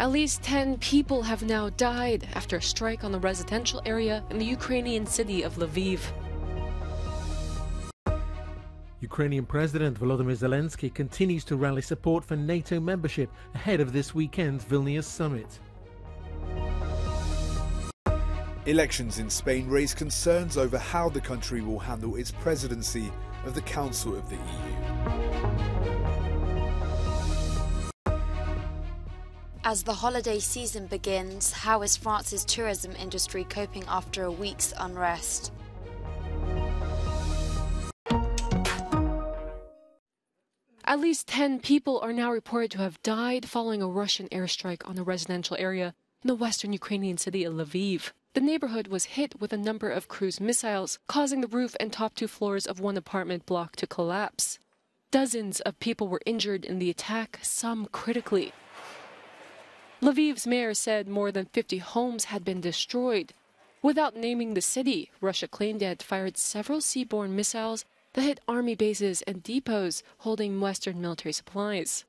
At least 10 people have now died after a strike on the residential area in the Ukrainian city of Lviv. Ukrainian President Volodymyr Zelensky continues to rally support for NATO membership ahead of this weekend's Vilnius summit. Elections in Spain raise concerns over how the country will handle its presidency of the Council of the EU. As the holiday season begins, how is France's tourism industry coping after a week's unrest? At least 10 people are now reported to have died following a Russian airstrike on a residential area in the western Ukrainian city of Lviv. The neighborhood was hit with a number of cruise missiles, causing the roof and top 2 floors of one apartment block to collapse. Dozens of people were injured in the attack, some critically. Lviv's mayor said more than 50 homes had been destroyed. Without naming the city, Russia claimed it had fired several seaborne missiles that hit army bases and depots holding Western military supplies.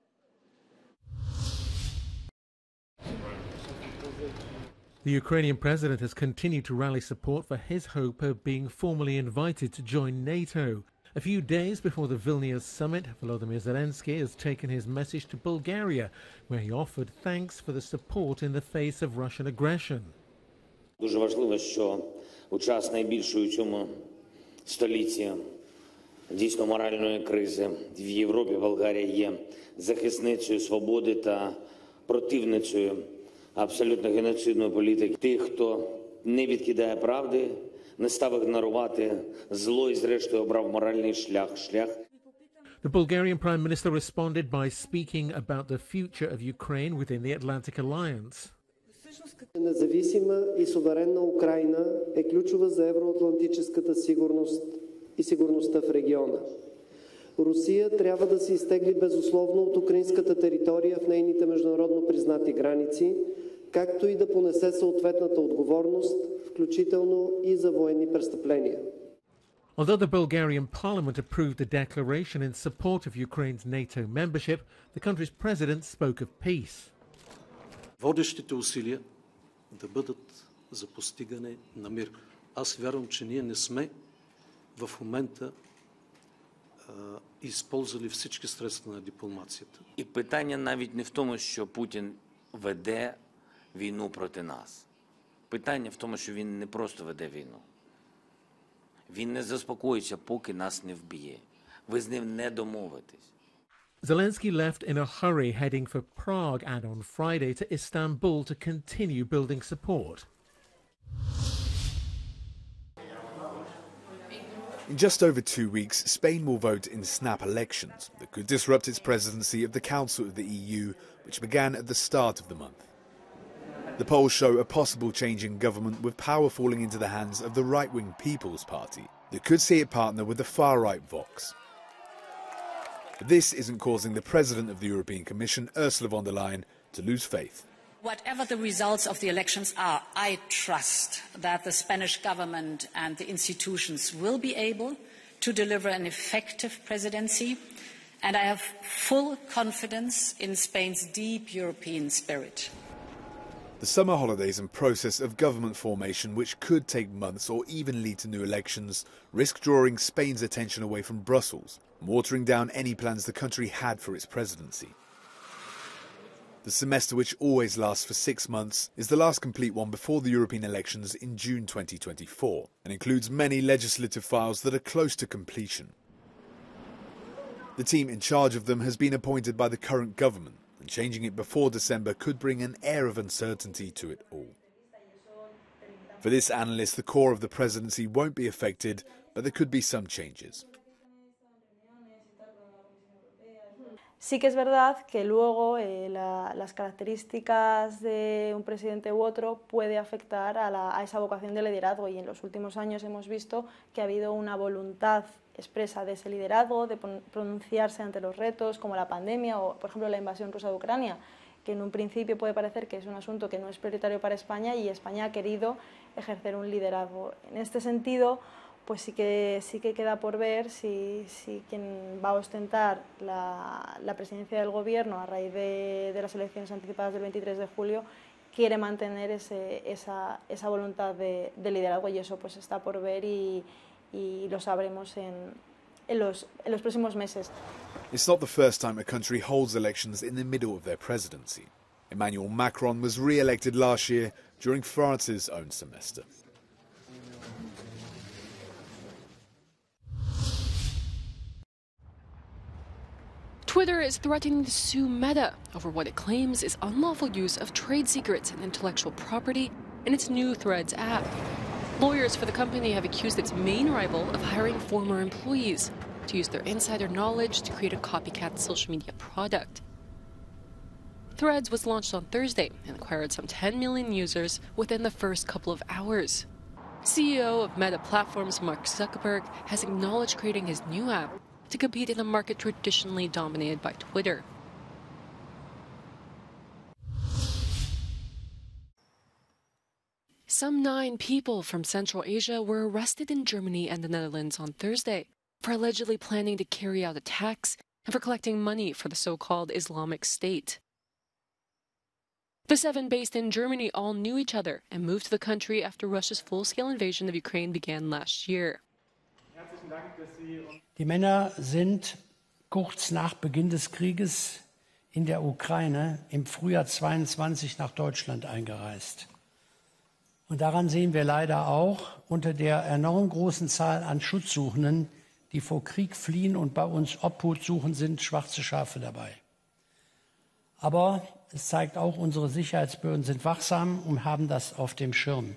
The Ukrainian president has continued to rally support for his hope of being formally invited to join NATO. A few days before the Vilnius summit, Volodymyr Zelensky has taken his message to Bulgaria, where he offered thanks for the support in the face of Russian aggression. Дуже важливо, що у час найбільшої у цьому столітті дійсно моральної кризи в Європі Болгарія є захисницею свободи та противницею абсолютно геноцидної політики тих, хто не відкидає правди, не став ігнорувати зло і зрештою обрав моральний шлях. The Bulgarian Prime Minister responded by speaking about the future of Ukraine within the Atlantic Alliance. Независима и суверенна Украина е ключова за евроатлантическата сигурност и сигурността в региона. Русия трябва да се изтегли безусловно от украинската територия в нейните международно признати граници, както и да понесе съответната отговорност, включително и за военни престъпления. Although the Bulgarian parliament approved the declaration in support of Ukraine's NATO membership, the country's president spoke of peace. Водещите усилия да бъдат за постигане на мир. Аз вярвам, че ние не сме в момента използвали всички средства на дипломацията. І питання навіть не в тому, що Путін веде війну проти нас. Питання в тому, що він не просто веде війну. Він не заспокоїться, поки нас не вб'є. Ви з ним не домовитесь. Zelensky left in a hurry, heading for Prague and on Friday to Istanbul to continue building support. In just over 2 weeks, Spain will vote in snap elections that could disrupt its presidency of the Council of the EU, which began at the start of the month. The polls show a possible change in government, with power falling into the hands of the right-wing People's Party that could see it partner with the far-right Vox. But this isn't causing the President of the European Commission, Ursula von der Leyen, to lose faith. Whatever the results of the elections are, I trust that the Spanish government and the institutions will be able to deliver an effective presidency, and I have full confidence in Spain's deep European spirit. The summer holidays and process of government formation, which could take months or even lead to new elections, risk drawing Spain's attention away from Brussels, watering down any plans the country had for its presidency. The semester, which always lasts for 6 months, is the last complete one before the European elections in June 2024 and includes many legislative files that are close to completion. The team in charge of them has been appointed by the current government, and changing it before December could bring an air of uncertainty to it all. For this analyst, the core of the presidency won't be affected, but there could be some changes. Sí que es verdad que luego las características de un presidente u otro puede afectar a esa vocación de liderazgo, y en los últimos años hemos visto que ha habido una voluntad expresa de ese liderazgo, de pronunciarse ante los retos como la pandemia o, por ejemplo, la invasión rusa de Ucrania, que en un principio puede parecer que es un asunto que no es prioritario para España, y España ha querido ejercer un liderazgo. En este sentido, pues sí que queda por ver si quien va a ostentar la presidencia del gobierno a raíz de las elecciones anticipadas del 23 de julio quiere mantener esa voluntad de liderazgo, y eso pues está por ver y lo sabremos en los próximos meses. It's not the first time a country holds elections in the middle of their presidency. Emmanuel Macron was re-elected last year during France's own semester. Twitter is threatening to sue Meta over what it claims is unlawful use of trade secrets and intellectual property in its new Threads app. Lawyers for the company have accused its main rival of hiring former employees to use their insider knowledge to create a copycat social media product. Threads was launched on Thursday and acquired some 10 million users within the first couple of hours. CEO of Meta Platforms Mark Zuckerberg has acknowledged creating his new app to compete in a market traditionally dominated by Twitter. Some 9 people from Central Asia were arrested in Germany and the Netherlands on Thursday for allegedly planning to carry out attacks and for collecting money for the so-called Islamic State. The 7 based in Germany all knew each other and moved to the country after Russia's full-scale invasion of Ukraine began last year. Die Männer sind kurz nach Beginn des Krieges in der Ukraine im Frühjahr 22 nach Deutschland eingereist. Und daran sehen wir leider auch unter der enorm großen Zahl an Schutzsuchenden, die vor Krieg fliehen und bei uns Obhut suchen, sind schwarze Schafe dabei. Aber es zeigt auch, unsere Sicherheitsbehörden sind wachsam und haben das auf dem Schirm.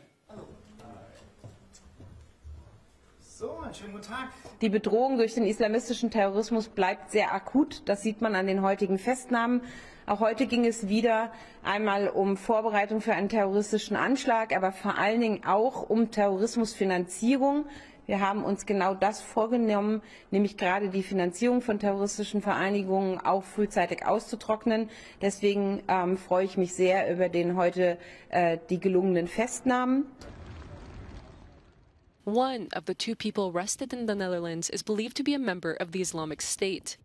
Die Bedrohung durch den islamistischen Terrorismus bleibt sehr akut. Das sieht man an den heutigen Festnahmen. Auch heute ging es wieder einmal um Vorbereitung für einen terroristischen Anschlag, aber vor allen Dingen auch um Terrorismusfinanzierung. Wir haben uns genau das vorgenommen, nämlich gerade die Finanzierung von terroristischen Vereinigungen auch frühzeitig auszutrocknen. Deswegen freue ich mich sehr über heute die gelungenen Festnahmen. One of the 2 people arrested in the Netherlands is believed to be a member of the Islamic State.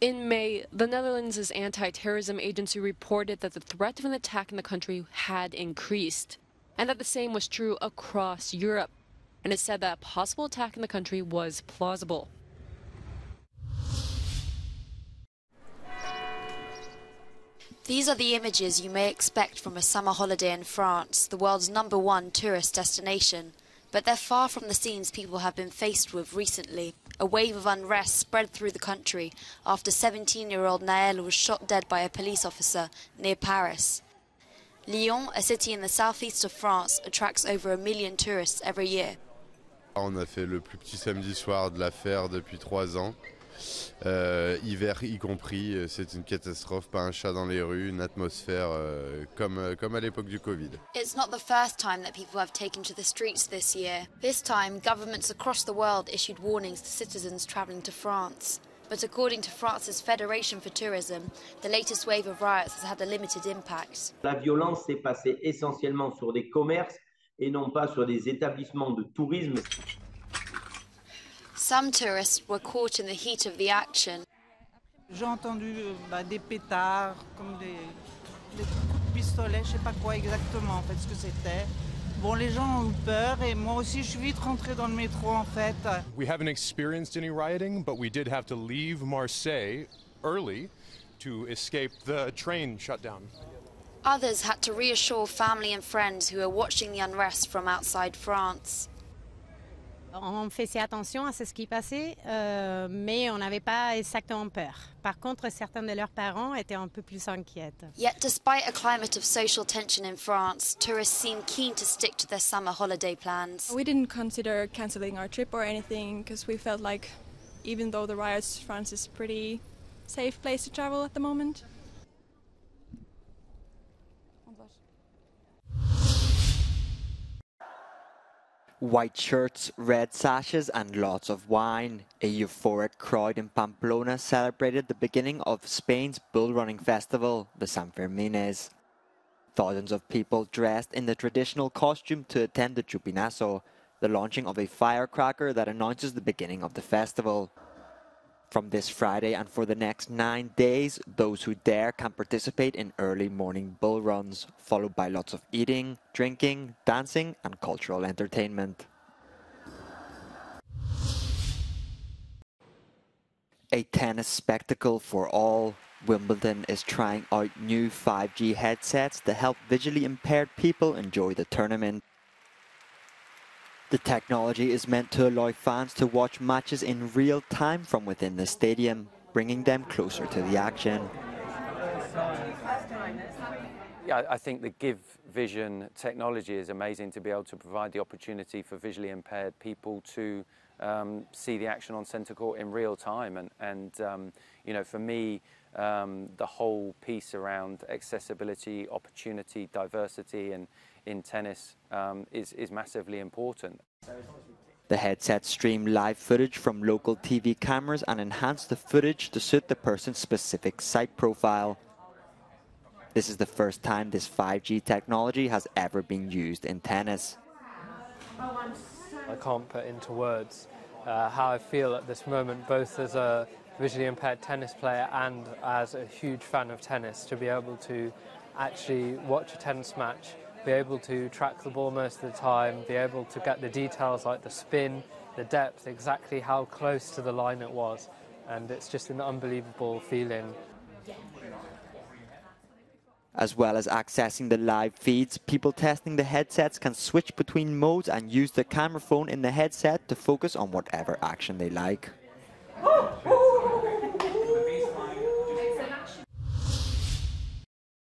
In May, the Netherlands' anti-terrorism agency reported that the threat of an attack in the country had increased, and that the same was true across Europe. And it said that a possible attack in the country was plausible. These are the images you may expect from a summer holiday in France, the world's #1 tourist destination. But they're far from the scenes people have been faced with recently. A wave of unrest spread through the country after 17-year-old Naël was shot dead by a police officer near Paris. Lyon, a city in the southeast of France, attracts over 1 million tourists every year. On a fait le plus petit samedi soir de l'affaire depuis 3 ans. Hiver y compris, c'est une catastrophe, pas un chat dans les rues, une atmosphère comme à l'époque du Covid. It's not the first time that people have taken to the streets this year. This time, governments across the world issued warnings to citizens travelling to France. But according to France's Federation for Tourism, the latest wave of riots has had a limited impact. La violence s'est passée essentiellement sur des commerces et non pas sur des établissements de tourisme. Some tourists were caught in the heat of the action. J'ai entendu des pétards, comme des coups de pistolet, je sais pas quoi exactement en fait ce que c'était. Bon, les gens ont eu peur et moi aussi je suis vite rentrée dans le métro en fait. We haven't experienced any rioting, but we did have to leave Marseille early to escape the train shutdown. Others had to reassure family and friends who were watching the unrest from outside France. On faisait attention à ce qui passait, mais on n'avait pas exactement peur. Par contre, certains de leurs parents étaient un peu plus inquiets. Yet, despite a climate of social tension in France, tourists seem keen to stick to their summer holiday plans. We didn't consider cancelling our trip or anything because we felt like, even though the riots, France is a pretty safe place to travel at the moment. White shirts, red sashes and lots of wine. A euphoric crowd in Pamplona celebrated the beginning of Spain's bull running festival, the San Fermines. Thousands of people dressed in the traditional costume to attend the Chupinazo, the launching of a firecracker that announces the beginning of the festival. From this Friday and for the next 9 days, those who dare can participate in early morning bull runs, followed by lots of eating, drinking, dancing and cultural entertainment. A tennis spectacle for all. Wimbledon is trying out new 5G headsets to help visually impaired people enjoy the tournament. The technology is meant to allow fans to watch matches in real time from within the stadium, bringing them closer to the action. Yeah, I think the Give Vision technology is amazing to be able to provide the opportunity for visually impaired people to see the action on centre court in real time. And you know, for me, the whole piece around accessibility, opportunity, diversity and in tennis is massively important. The headsets stream live footage from local TV cameras and enhance the footage to suit the person's specific sight profile. This is the first time this 5G technology has ever been used in tennis. I can't put into words how I feel at this moment, both as a visually impaired tennis player and as a huge fan of tennis, to be able to actually watch a tennis match, be able to track the ball most of the time, be able to get the details like the spin, the depth, exactly how close to the line it was. And it's just an unbelievable feeling. As well as accessing the live feeds, people testing the headsets can switch between modes and use the camera phone in the headset to focus on whatever action they like.